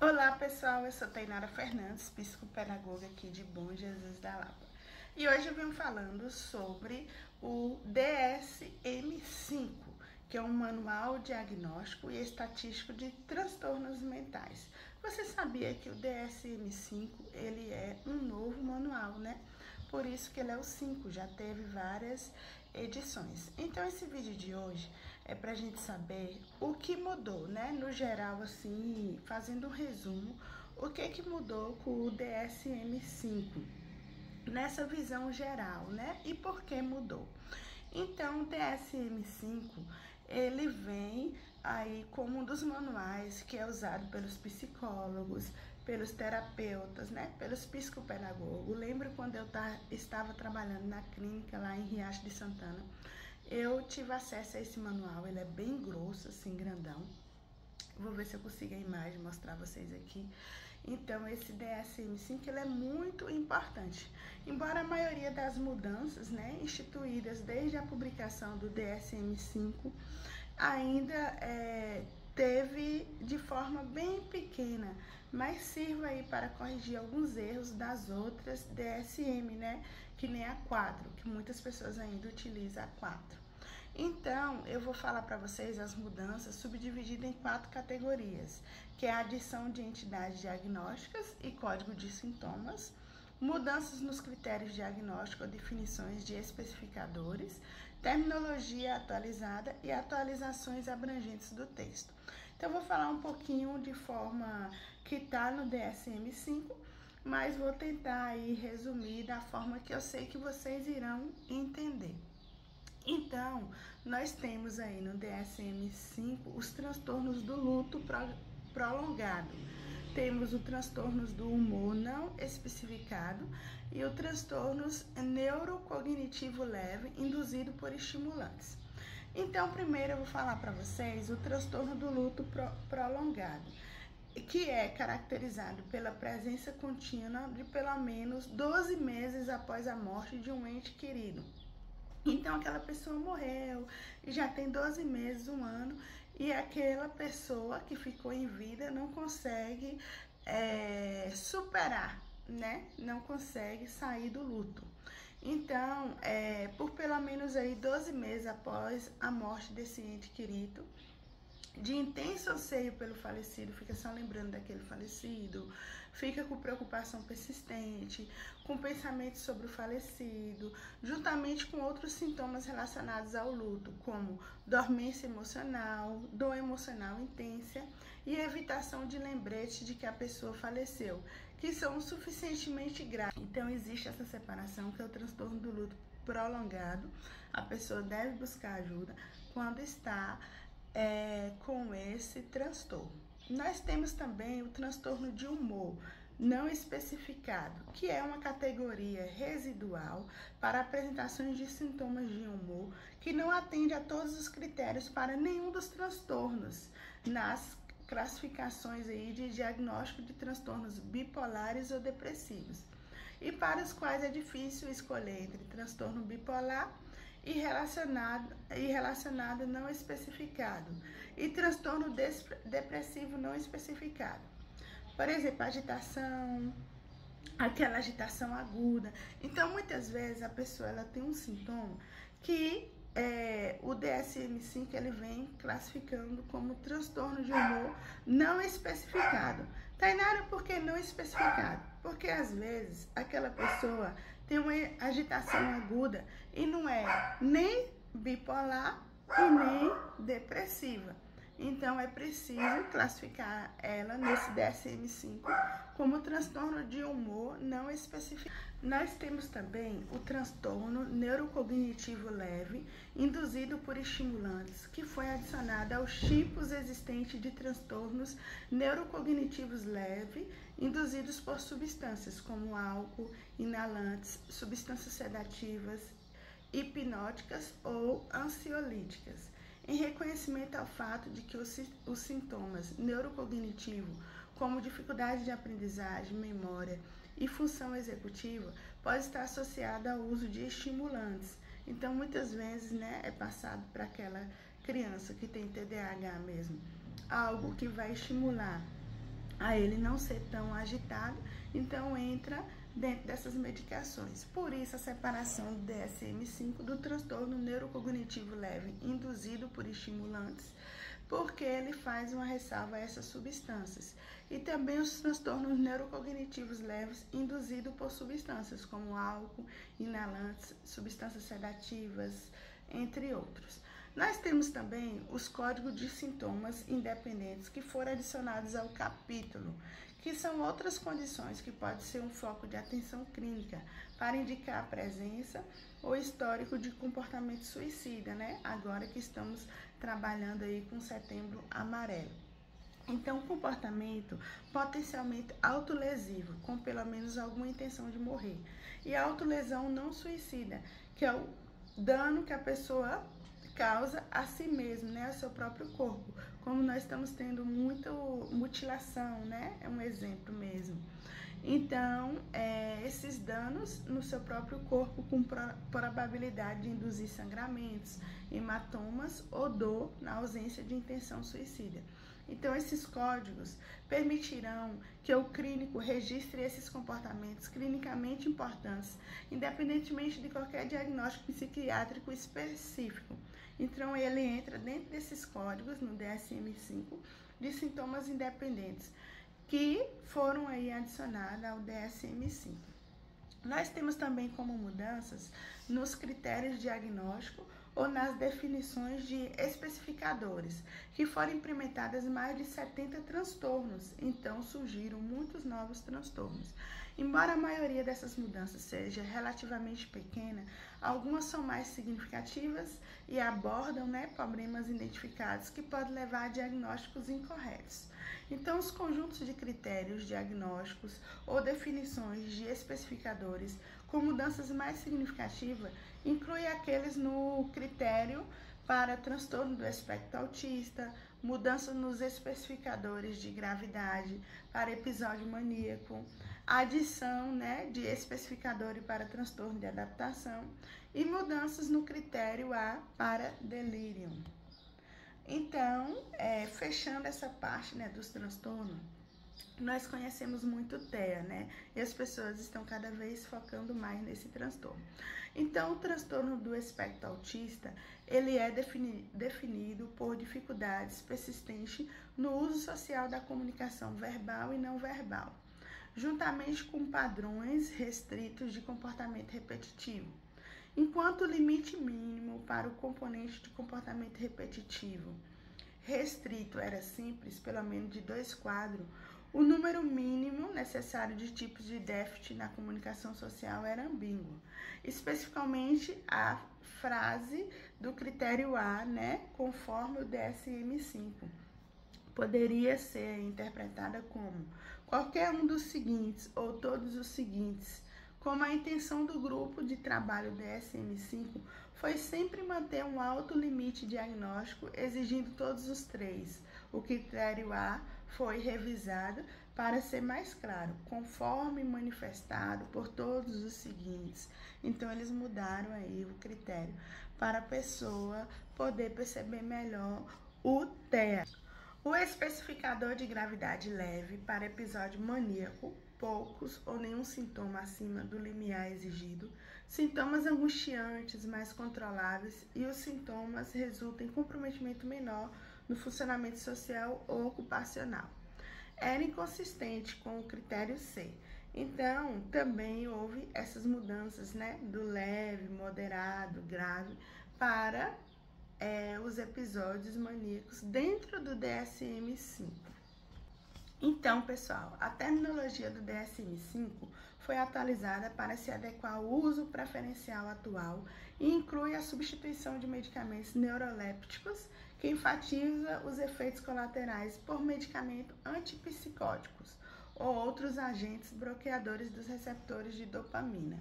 Olá pessoal, eu sou Tainara Fernandes, psicopedagoga aqui de Bom Jesus da Lapa. E hoje eu venho falando sobre o DSM-5, que é um manual diagnóstico e estatístico de transtornos mentais. Você sabia que o DSM-5 ele é um novo manual, né? Por isso que ele é o 5, já teve várias edições. Então esse vídeo de hoje é pra gente saber o que mudou, né? No geral, assim, fazendo um resumo, o que mudou com o DSM-5 nessa visão geral, né? E por que mudou? Então, o DSM-5, ele vem aí como um dos manuais que é usado pelos psicólogos, pelos terapeutas, né? Pelos psicopedagogos. Lembro quando eu estava trabalhando na clínica lá em Riacho de Santana, eu tive acesso a esse manual, ele é bem grosso, assim, grandão. Vou ver se eu consigo a imagem mostrar vocês aqui. Então, esse DSM-5 ele é muito importante. Embora a maioria das mudanças, né, instituídas desde a publicação do DSM-5, ainda teve de forma bem pequena, mas sirva aí para corrigir alguns erros das outras DSM, né, que nem a 4, que muitas pessoas ainda utilizam a 4. Então, eu vou falar para vocês as mudanças subdivididas em 4 categorias, que é a adição de entidades diagnósticas e código de sintomas, mudanças nos critérios diagnósticos ou definições de especificadores, terminologia atualizada e atualizações abrangentes do texto. Então, eu vou falar um pouquinho de forma que está no DSM-5, mas vou tentar aí resumir da forma que eu sei que vocês irão entender. Então, nós temos aí no DSM-5 os transtornos do luto prolongado. Temos os transtornos do humor não especificado e o transtornos neurocognitivo leve induzido por estimulantes. Então, primeiro eu vou falar para vocês o transtorno do luto prolongado, que é caracterizado pela presença contínua de pelo menos 12 meses após a morte de um ente querido. Então, aquela pessoa morreu e já tem 12 meses, um ano, e aquela pessoa que ficou em vida não consegue superar, né? Não consegue sair do luto. Então, por pelo menos aí 12 meses após a morte desse ente querido, de intenso anseio pelo falecido, fica só lembrando daquele falecido, fica com preocupação persistente, com pensamentos sobre o falecido, juntamente com outros sintomas relacionados ao luto, como dormência emocional, dor emocional intensa e evitação de lembrete de que a pessoa faleceu, que são suficientemente graves. Então, existe essa separação, que é o transtorno do luto prolongado. A pessoa deve buscar ajuda quando está com esse transtorno. Nós temos também o transtorno de humor não especificado, que é uma categoria residual para apresentações de sintomas de humor que não atende a todos os critérios para nenhum dos transtornos nas classificações aí de diagnóstico de transtornos bipolares ou depressivos, e para os quais é difícil escolher entre transtorno bipolar e relacionado não especificado e transtorno depressivo não especificado. Por exemplo, agitação, aquela agitação aguda. Então, muitas vezes a pessoa ela tem um sintoma que o DSM-5 ele vem classificando como transtorno de humor não especificado. Tainara, por que não especificado? Porque às vezes aquela pessoa tem uma agitação aguda e não é nem bipolar e nem depressiva. Então, é preciso classificar ela nesse DSM-5 como transtorno de humor não especificado. Nós temos também o transtorno neurocognitivo leve, induzido por estimulantes, que foi adicionado aos tipos existentes de transtornos neurocognitivos leve, induzidos por substâncias como álcool, inalantes, substâncias sedativas, hipnóticas ou ansiolíticas, em reconhecimento ao fato de que os sintomas neurocognitivos, como dificuldade de aprendizagem, memória e função executiva, pode estar associado ao uso de estimulantes. Então, muitas vezes, né, é passado para aquela criança que tem TDAH mesmo, algo que vai estimular a ele não ser tão agitado, então entra dentro dessas medicações. Por isso, a separação do DSM-5 do transtorno neurocognitivo leve induzido por estimulantes, porque ele faz uma ressalva a essas substâncias. E também os transtornos neurocognitivos leves induzidos por substâncias, como álcool, inalantes, substâncias sedativas, entre outros. Nós temos também os códigos de sintomas independentes que foram adicionados ao capítulo, que são outras condições que podem ser um foco de atenção clínica para indicar a presença ou histórico de comportamento suicida, né? Agora que estamos trabalhando aí com Setembro Amarelo. Então, comportamento potencialmente autolesivo, com pelo menos alguma intenção de morrer. E a autolesão não suicida, que é o dano que a pessoa causa a si mesmo, né, ao seu próprio corpo. Como nós estamos tendo muita mutilação, né, é um exemplo mesmo. Então, esses danos no seu próprio corpo com probabilidade de induzir sangramentos, hematomas ou dor na ausência de intenção suicida. Então, esses códigos permitirão que o clínico registre esses comportamentos clinicamente importantes, independentemente de qualquer diagnóstico psiquiátrico específico. Então, ele entra dentro desses códigos, no DSM-5, de sintomas independentes, que foram aí adicionados ao DSM-5. Nós temos também como mudanças nos critérios diagnósticos ou nas definições de especificadores, que foram implementadas mais de 70 transtornos, então surgiram muitos novos transtornos. Embora a maioria dessas mudanças seja relativamente pequena, algumas são mais significativas e abordam, né, problemas identificados que podem levar a diagnósticos incorretos. Então, os conjuntos de critérios diagnósticos ou definições de especificadores com mudanças mais significativas incluem aqueles no critério para transtorno do espectro autista, mudança nos especificadores de gravidade para episódio maníaco, adição, né, de especificadores para transtorno de adaptação e mudanças no critério A para delírio. Então, fechando essa parte, né, dos transtornos, nós conhecemos muito TEA, né? E as pessoas estão cada vez focando mais nesse transtorno. Então, o transtorno do espectro autista, ele é definido por dificuldades persistentes no uso social da comunicação verbal e não verbal, juntamente com padrões restritos de comportamento repetitivo. Enquanto o limite mínimo para o componente de comportamento repetitivo restrito era simples, pelo menos de 2 quadros, o número mínimo necessário de tipos de déficit na comunicação social era ambíguo. Especificamente, a frase do critério A, né, conforme o DSM-5, poderia ser interpretada como qualquer um dos seguintes ou todos os seguintes. Como a intenção do grupo de trabalho DSM-5 foi sempre manter um alto limite diagnóstico, exigindo todos os 3. O critério A foi revisado para ser mais claro, conforme manifestado por todos os seguintes. Então, eles mudaram aí o critério para a pessoa poder perceber melhor o TEA. O especificador de gravidade leve para episódio maníaco, poucos ou nenhum sintoma acima do limiar exigido, sintomas angustiantes mais controláveis e os sintomas resultam em comprometimento menor no funcionamento social ou ocupacional. Era inconsistente com o critério C. Então, também houve essas mudanças, né, do leve, moderado, grave, para os episódios maníacos dentro do DSM-5. Então, pessoal, a terminologia do DSM-5 foi atualizada para se adequar ao uso preferencial atual e inclui a substituição de medicamentos neurolépticos que enfatiza os efeitos colaterais por medicamentos antipsicóticos ou outros agentes bloqueadores dos receptores de dopamina.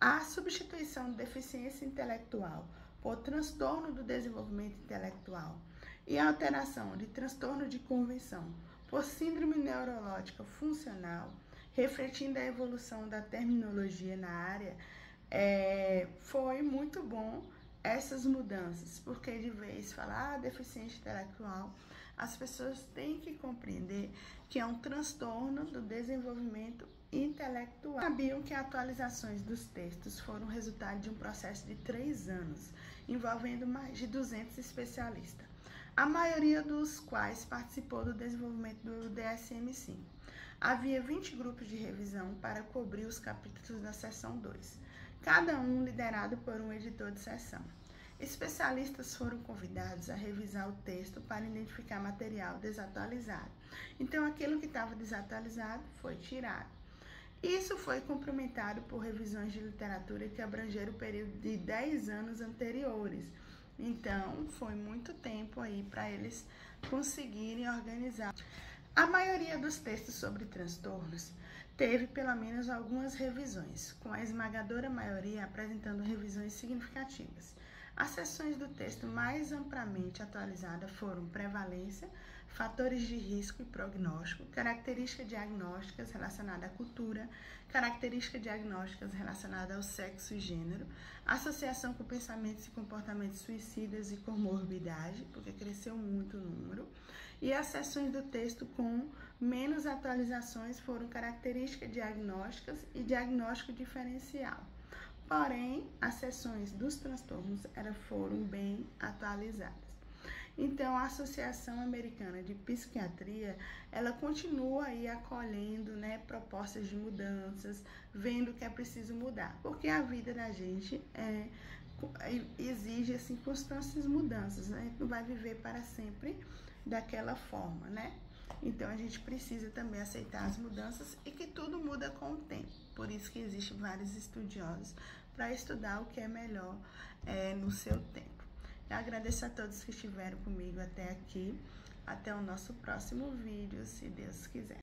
A substituição de deficiência intelectual por transtorno do desenvolvimento intelectual e a alteração de transtorno de convenção por síndrome neurológica funcional, refletindo a evolução da terminologia na área, foi muito bom essas mudanças, porque de vez falar deficiência intelectual, As pessoas têm que compreender que é um transtorno do desenvolvimento intelectual. Sabiam que atualizações dos textos foram resultado de um processo de 3 anos, envolvendo mais de 200 especialistas, a maioria dos quais participou do desenvolvimento do DSM-5. Havia 20 grupos de revisão para cobrir os capítulos da seção 2, cada um liderado por um editor de seção. Especialistas foram convidados a revisar o texto para identificar material desatualizado. Então, aquilo que estava desatualizado foi tirado. Isso foi complementado por revisões de literatura que abrangeram o período de 10 anos anteriores. Então, foi muito tempo aí para eles conseguirem organizar. A maioria dos textos sobre transtornos teve pelo menos algumas revisões, com a esmagadora maioria apresentando revisões significativas. As seções do texto mais amplamente atualizadas foram prevalência, fatores de risco e prognóstico, características diagnósticas relacionadas à cultura, características diagnósticas relacionadas ao sexo e gênero, associação com pensamentos e comportamentos suicidas e comorbidade, porque cresceu muito o número, e as seções do texto com menos atualizações foram características diagnósticas e diagnóstico diferencial. Porém, as seções dos transtornos foram bem atualizadas. Então, a Associação Americana de Psiquiatria, ela continua aí acolhendo, propostas de mudanças, vendo que é preciso mudar, porque a vida da gente exige assim, constantes mudanças, né? A gente não vai viver para sempre daquela forma, Então, a gente precisa também aceitar as mudanças e que tudo muda com o tempo. Por isso que existem vários estudiosos para estudar o que é melhor no seu tempo. Eu agradeço a todos que estiveram comigo até aqui. Até o nosso próximo vídeo, se Deus quiser.